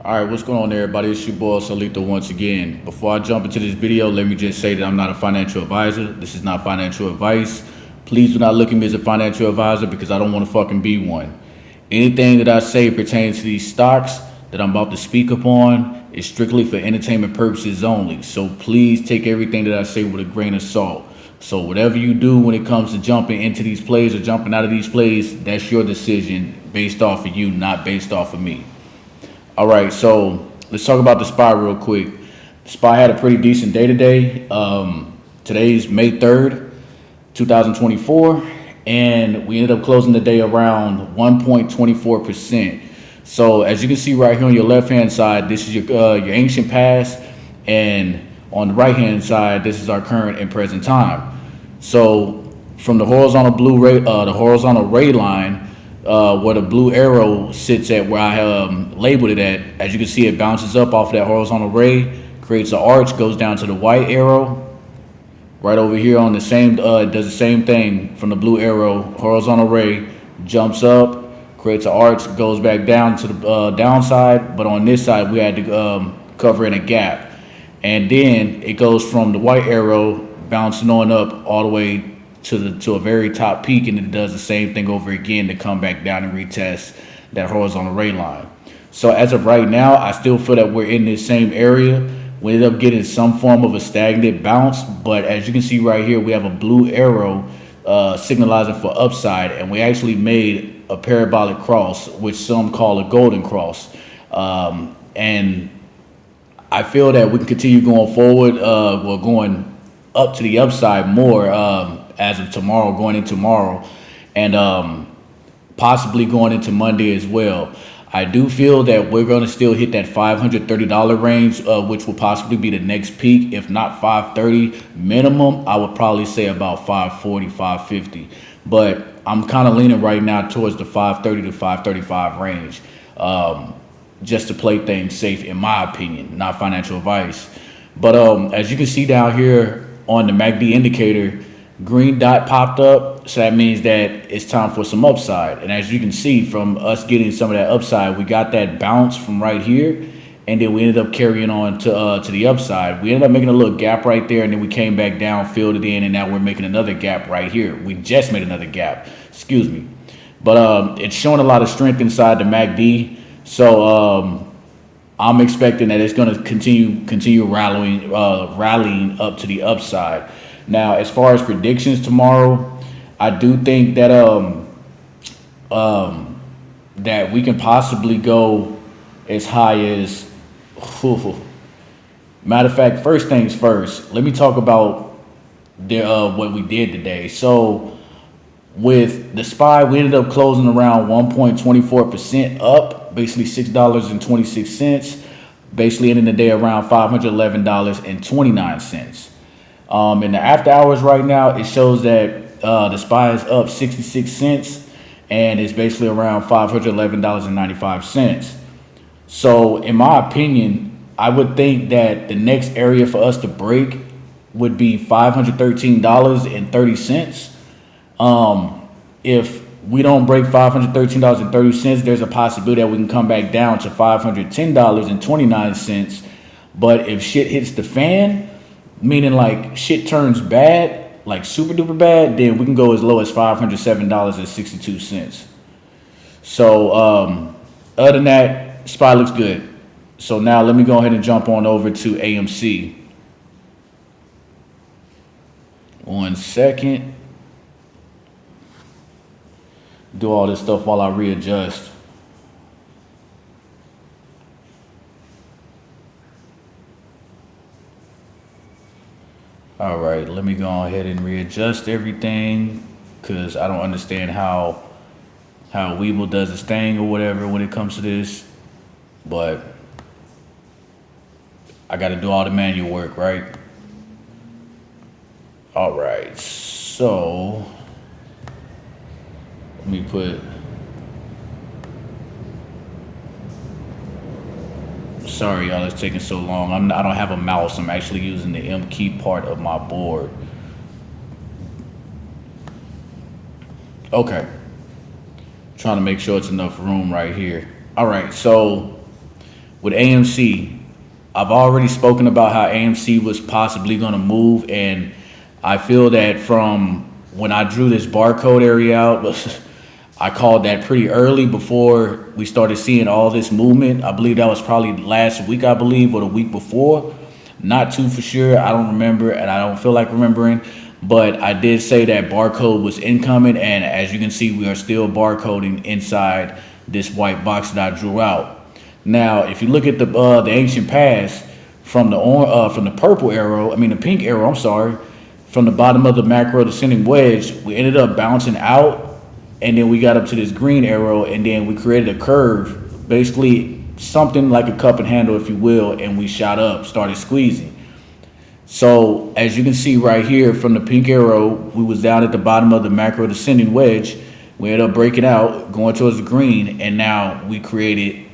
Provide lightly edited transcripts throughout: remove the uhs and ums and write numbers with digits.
All right, what's going on, everybody? It's your boy Solito once again. Before I jump into this video, let me just say that I'm not a financial advisor. This is not financial advice. Please do not look at me as a financial advisor because I don't want to fucking be one. Anything that I say pertains to these stocks that I'm about to speak upon is strictly for entertainment purposes only. So please take everything that I say with a grain of salt. So whatever you do when it comes to jumping into these plays or jumping out of these plays, that's your decision based off of you, not based off of me. All right, so let's talk about the SPY real quick. The SPY had a pretty decent day today. Today's May 3rd, 2024, and we ended up closing the day around 1.24%. So as you can see right here on your left-hand side, this is your ancient past, and on the right-hand side, this is our current and present time. So from the horizontal the horizontal ray line, where the blue arrow sits at, where I labeled it at, as you can see, it bounces up off of that horizontal ray, creates an arch, goes down to the white arrow. Right over here on the same, does the same thing from the blue arrow, horizontal ray, jumps up, creates an arch, goes back down to the downside, but on this side we had to cover in a gap. And then it goes from the white arrow bouncing on up all the way to a very top peak, and it does the same thing over again to come back down and retest that horizontal ray line. So as of right now, I still feel that we're in this same area. We ended up getting some form of a stagnant bounce, but as you can see right here, we have a blue arrow signalizing for upside, and we actually made a parabolic cross, which some call a golden cross. And I feel that we can continue going forward, going up to the upside more as of tomorrow, going into tomorrow, and possibly going into Monday as well. I do feel that we're going to still hit that $530 range, which will possibly be the next peak. If not 530 minimum, I would probably say about 540, 550. But I'm kind of leaning right now towards the 530 to 535 range, just to play things safe, in my opinion, not financial advice. But as you can see down here on the MACD indicator, green dot popped up, so that means that it's time for some upside. And as you can see from us getting some of that upside, we got that bounce from right here, and then we ended up carrying on to the upside. We ended up making a little gap right there, and then we came back down, filled it in, and now we're making another gap right here. We just made another gap, excuse me. But it's showing a lot of strength inside the MACD, so I'm expecting that it's going to continue rallying up to the upside. Now, as far as predictions tomorrow, I do think that that we can possibly go as high as. Matter of fact, first things first. Let me talk about what we did today. So, with the SPY, we ended up closing around 1.24% up, basically $6.26. Basically ending the day around $511.29. In the after hours right now, it shows that the SPY is up 66 cents, and it's basically around $511.95. So in my opinion, I would think that the next area for us to break would be $513.30. If we don't break $513.30, there's a possibility that we can come back down to $510.29. But if shit hits the fan, meaning like shit turns bad, like super duper bad, then we can go as low as $507.62. So other than that, SPY looks good. So now let me go ahead and jump on over to AMC. 1 second. Do all this stuff while I readjust. All right, let me go ahead and readjust everything, because I don't understand how Weeble does his thing or whatever when it comes to this, but I got to do all the manual work, right? All right, so let me put. Sorry, y'all, it's taking so long. I don't have a mouse. I'm actually using the M key part of my board. Okay. Trying to make sure it's enough room right here. All right, so with AMC, I've already spoken about how AMC was possibly going to move, and I feel that from when I drew this barcode area out, I called that pretty early before we started seeing all this movement. I believe that was probably last week, I believe, or the week before. Not too for sure. I don't remember, and I don't feel like remembering. But I did say that barcode was incoming, and as you can see, we are still barcoding inside this white box that I drew out. Now, if you look at the ancient past from the purple arrow, the pink arrow, I'm sorry, from the bottom of the macro descending wedge, we ended up bouncing out, and then we got up to this green arrow, and then we created a curve, basically something like a cup and handle, if you will, and we shot up, started squeezing. So as you can see right here from the pink arrow, we was down at the bottom of the macro descending wedge. We ended up breaking out, going towards the green, and now we created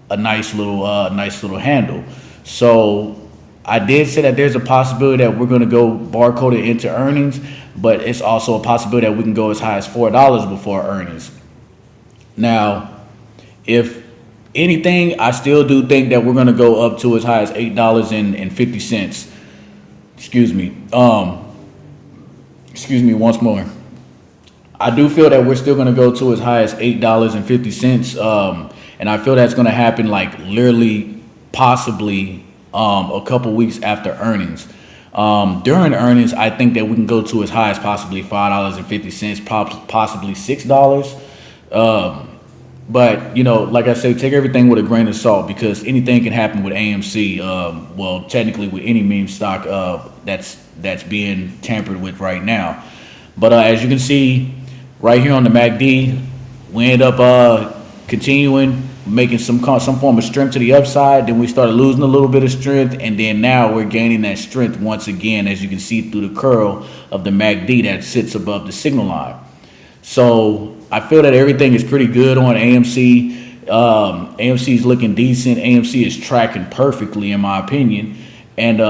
a nice little handle. So I did say that there's a possibility that we're going to go barcode it into earnings, but it's also a possibility that we can go as high as $4 before earnings. Now, if anything, I still do think that we're going to go up to as high as $8.50. Excuse me. Excuse me once more. I do feel that we're still going to go to as high as $8.50. And I feel that's going to happen like literally possibly a couple weeks after earnings. During earnings, I think that we can go to as high as possibly $5.50, possibly $6. But, like I say, take everything with a grain of salt, because anything can happen with AMC. Well, technically with any meme stock that's being tampered with right now. But as you can see right here on the MACD, we end up continuing making some form of strength to the upside. Then we started losing a little bit of strength, and then now we're gaining that strength once again, as you can see through the curl of the MACD that sits above the signal line. So I feel that everything is pretty good on AMC. AMC is looking decent. AMC is tracking perfectly, in my opinion. And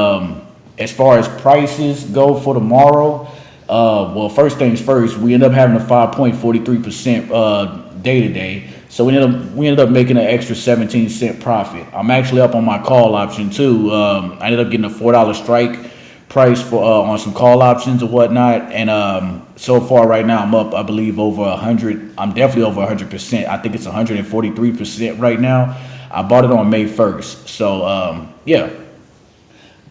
as far as prices go for tomorrow, well, first things first, we end up having a 5.43% day to day. So we ended up making an extra 17-cent profit. I'm actually up on my call option too. I ended up getting a $4 strike price for on some call options or whatnot, and so far right now I'm up, I believe, over 100. I'm definitely over 100%. I think it's 143% right now. I bought it on May 1st, so yeah.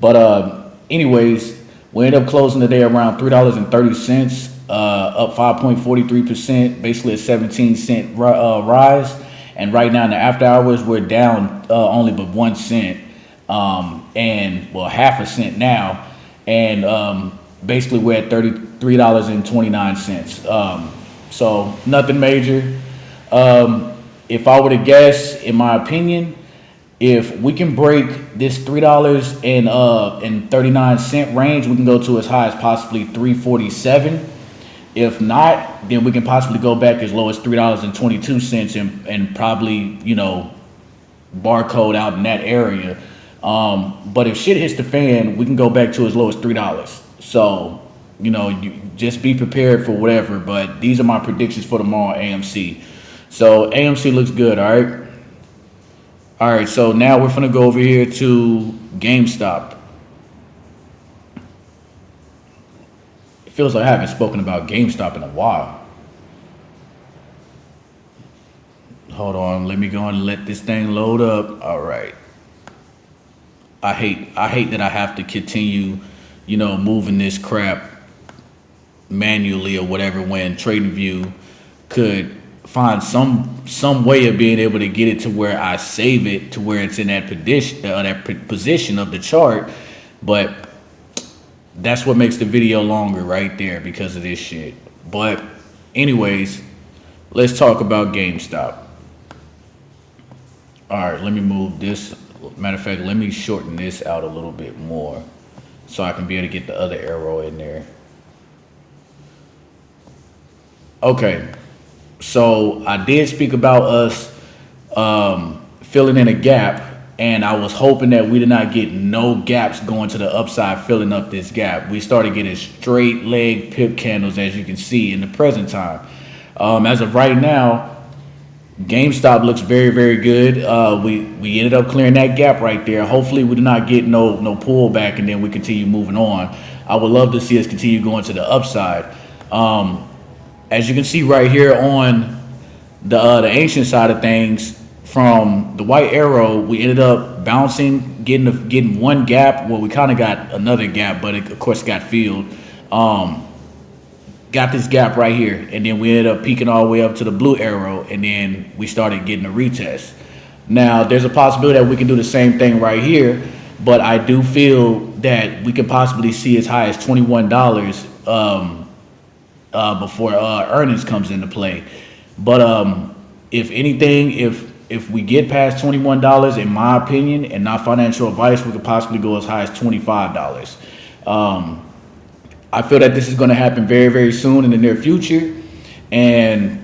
But anyways, we ended up closing the day around $3.30, up 5.43%, basically a 17-cent rise. And right now in the after hours, we're down only but 1 cent, and well, half a cent now. And basically we're at $33.29. So nothing major. If I were to guess, in my opinion, if we can break this $3.39 range, we can go to as high as possibly $3.47. If not, then we can possibly go back as low as $3.22 and probably, barcode out in that area. But if shit hits the fan, we can go back to as low as $3. So, you just be prepared for whatever. But these are my predictions for tomorrow, AMC. So AMC looks good, all right? All right, so now we're gonna go over here to GameStop. It feels like I haven't spoken about GameStop in a while. Hold on, let me go and let this thing load up. All right. I hate that I have to continue, moving this crap manually or whatever, when TradingView could find some way of being able to get it to where I save it to where it's in that position of the chart. But that's what makes the video longer right there, because of this shit. But anyways, let's talk about GameStop. All right, let me move this. Matter of fact, let me shorten this out a little bit more so I can be able to get the other arrow in there. Okay, so I did speak about us filling in a gap, and I was hoping that we did not get no gaps going to the upside filling up this gap. We started getting straight leg pip candles, as you can see in the present time. As of right now, GameStop looks very, very good. We ended up clearing that gap right there. Hopefully, we do not get no pullback, and then we continue moving on. I would love to see us continue going to the upside. As you can see right here on the ancient side of things, from the white arrow, we ended up bouncing, getting one gap. Well, we kind of got another gap, but it, of course, got filled. Got this gap right here, and then we ended up peaking all the way up to the blue arrow, and then we started getting a retest. Now, there's a possibility that we can do the same thing right here, but I do feel that we could possibly see as high as $21 before earnings comes into play. But if anything, if we get past $21, in my opinion, and not financial advice, we could possibly go as high as $25. I feel that this is going to happen very, very soon in the near future, and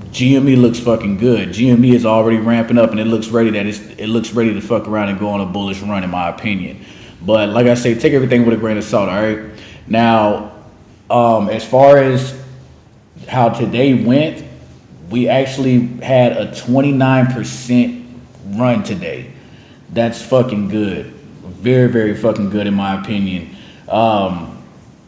GME looks fucking good. GME is already ramping up, and it looks ready to fuck around and go on a bullish run, in my opinion. But like I say, take everything with a grain of salt. All right. Now, as far as how today went, we actually had a 29% run today. That's fucking good. Very, very fucking good, in my opinion.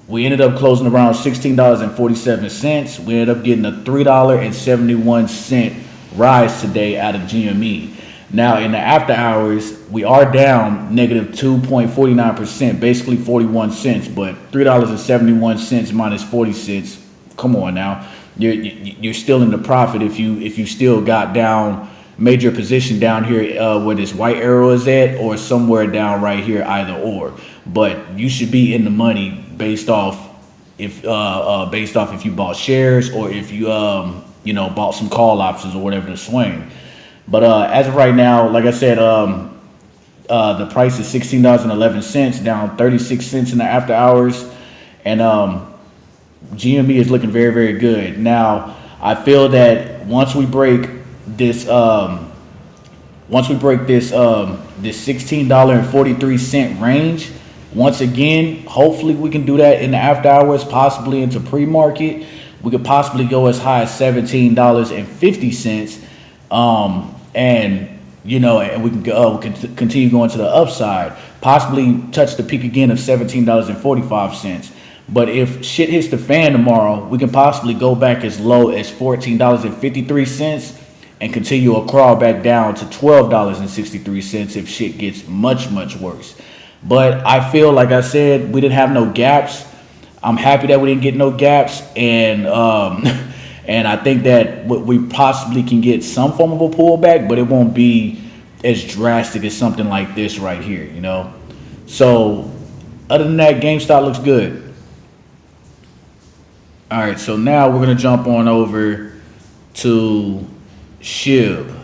We ended up closing around $16.47. We ended up getting a $3.71 rise today out of GME. Now, in the after hours, we are down negative 2.49%, basically 41 cents, but $3.71 minus 40 cents. Come on now. You're still in the profit if you still got down, made your position down here where this white arrow is at, or somewhere down right here, either or. But you should be in the money based off if you bought shares, or if you bought some call options or whatever to swing. But as of right now, like I said, the price is $16.11, down 36 cents in the after hours, and GME is looking very, very good. Now, I feel that once we break this $16.43 range, once again, hopefully we can do that in the after hours, possibly into pre-market. We could possibly go as high as $17.50, and we can continue going to the upside, possibly touch the peak again of $17.45. But if shit hits the fan tomorrow, we can possibly go back as low as $14.53 and continue a crawl back down to $12.63 if shit gets much, much worse. But I feel, like I said, we didn't have no gaps. I'm happy that we didn't get no gaps, and and I think that we possibly can get some form of a pullback, but it won't be as drastic as something like this right here, So other than that, GameStop looks good. All right, so now we're gonna jump on over to SHIB.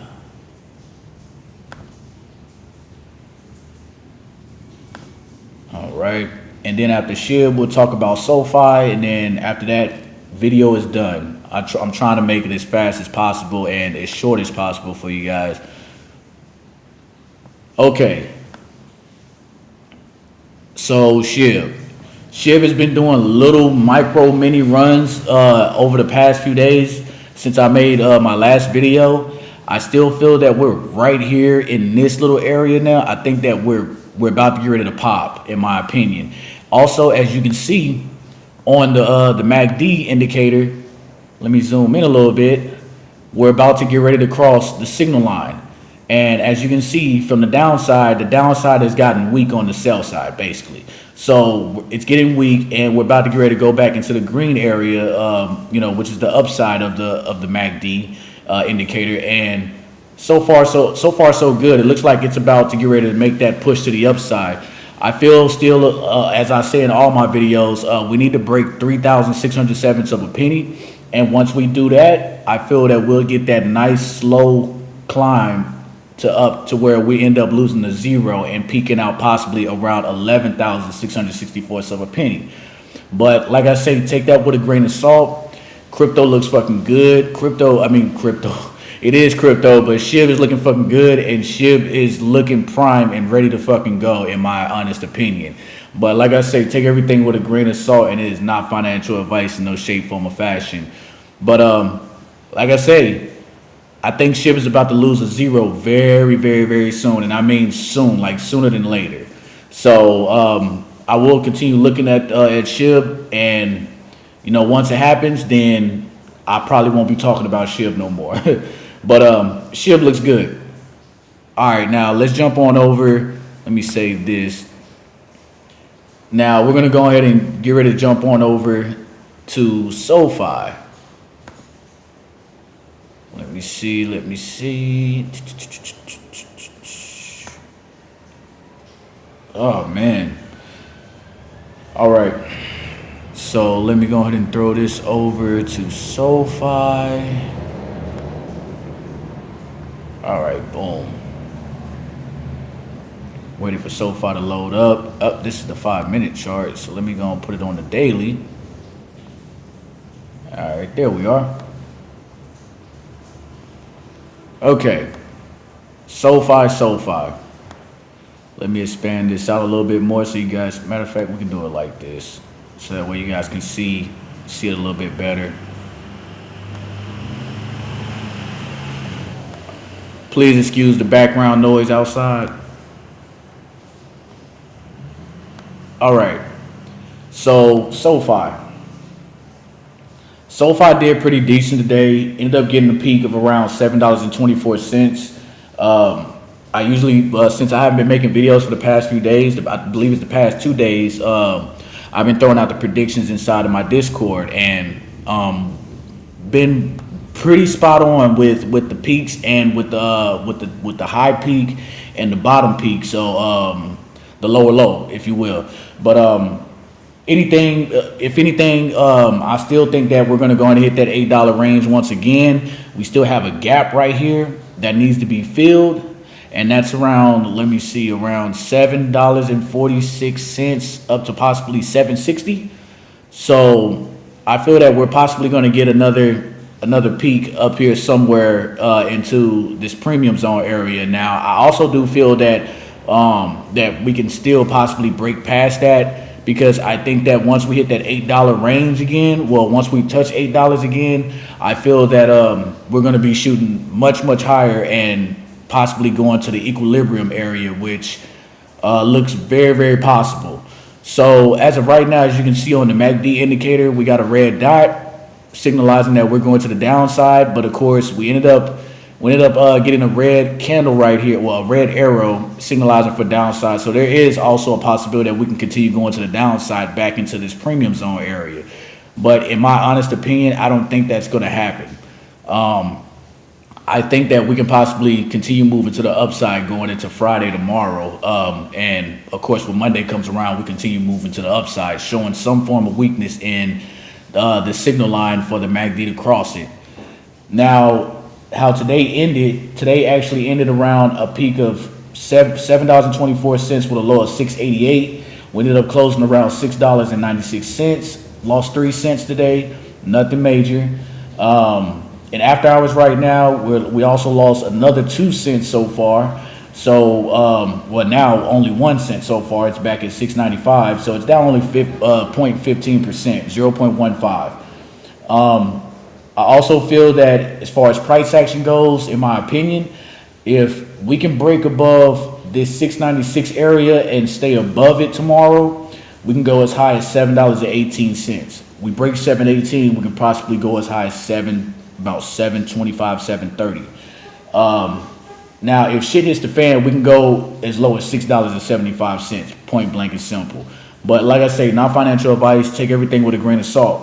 All right, and then after SHIB, we'll talk about SoFi, and then after that, video is done. I'm trying to make it as fast as possible and as short as possible for you guys. Okay, so SHIB has been doing little micro mini runs over the past few days since I made my last video. I still feel that we're right here in this little area now. I think that we're about to get ready to pop, in my opinion. Also, as you can see on the MACD indicator, let me zoom in a little bit. We're about to get ready to cross the signal line. And as you can see from the downside has gotten weak on the sell side, basically. So it's getting weak, and we're about to get ready to go back into the green area, which is the upside of the MACD indicator. And so far so good. It looks like it's about to get ready to make that push to the upside. I feel still, as I say in all my videos, we need to break 3,607 of a penny. And once we do that, I feel that we'll get that nice slow climb up to where we end up losing the zero and peaking out possibly around 11,664 of a penny. But like I say, take that with a grain of salt. Crypto looks fucking good. It is crypto, but SHIB is looking fucking good, and SHIB is looking prime and ready to fucking go, in my honest opinion. But like I say, take everything with a grain of salt, and it is not financial advice in no shape, form, or fashion. But like I say, I think SHIB is about to lose a zero very, very, very soon, and I mean soon, like sooner than later. So I will continue looking at SHIB, and once it happens, then I probably won't be talking about SHIB no more. But SHIB looks good. All right, now let's jump on over. Let me save this. Now we're gonna go ahead and get ready to jump on over to SoFi. Let me see. Oh man. All right. So let me go ahead and throw this over to SoFi. All right, boom. Waiting for SoFi to load up. This is the 5-minute chart, so let me go and put it on the daily. All right, there we are. Okay, SoFi. Let me expand this out a little bit more so you guys, matter of fact, we can do it like this. So that way you guys can see it a little bit better. Please excuse the background noise outside. All right, so SoFi did pretty decent today. Ended up getting a peak of around $7.24. I usually, since I haven't been making videos for the past few days, I believe it's the past 2 days, I've been throwing out the predictions inside of my Discord, and been pretty spot on with the peaks and with the high peak and the bottom peak. So the lower low, if you will. But if anything, I still think that we're going to go and hit that $8 range once again. We still have a gap right here that needs to be filled, and that's around, let me see, around $7.46 up to possibly $7.60. So I feel that we're possibly going to get another peak up here somewhere into this premium zone area. Now, I also do feel that that we can still possibly break past that, because I think that once we hit that $8 range again, once we touch $8 again, I feel that we're going to be shooting much higher and possibly going to the equilibrium area, which looks very, very possible. So as of right now, as you can see on the MACD indicator, we got a red dot signalizing that we're going to the downside. But of course, we ended up getting a red candle right here, a red arrow signalizing for downside. So there is also a possibility that we can continue going to the downside back into this premium zone area. But in my honest opinion, I don't think that's going to happen. I think that we can possibly continue moving to the upside going into Friday tomorrow. And of course, when Monday comes around, we continue moving to the upside, showing some form of weakness in the signal line for the MACD to cross it. Now, how today actually ended around a peak of $7.24 with a low of $6.88. We ended up closing around $6.96. Lost 3 cents today, nothing major. And after hours right now, we also lost another 2 cents so far. So, now only 1 cent so far. It's back at $6.95. So it's down only 0.15%, 0.15. I also feel that as far as price action goes, in my opinion, if we can break above this 696 area and stay above it tomorrow, we can go as high as $7.18. We break 7.18, we can possibly go as high as about 7.25, 7.30. Now, if shit hits the fan, we can go as low as $6.75, point blank and simple. But like I say, not financial advice. Take everything with a grain of salt.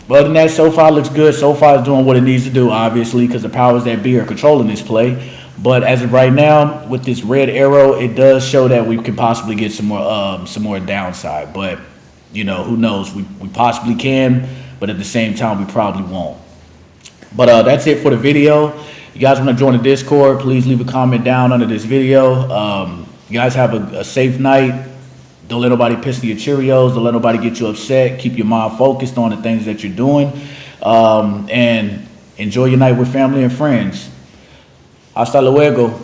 But other than that, SoFi looks good. SoFi is doing what it needs to do, obviously, because the powers that be are controlling this play. But as of right now, with this red arrow, it does show that we can possibly get some more downside. But who knows? We possibly can, but at the same time, we probably won't. But that's it for the video. You guys want to join the Discord, please leave a comment down under this video. You guys have a safe night. Don't let nobody piss in your Cheerios. Don't let nobody get you upset. Keep your mind focused on the things that you're doing. And enjoy your night with family and friends. Hasta luego.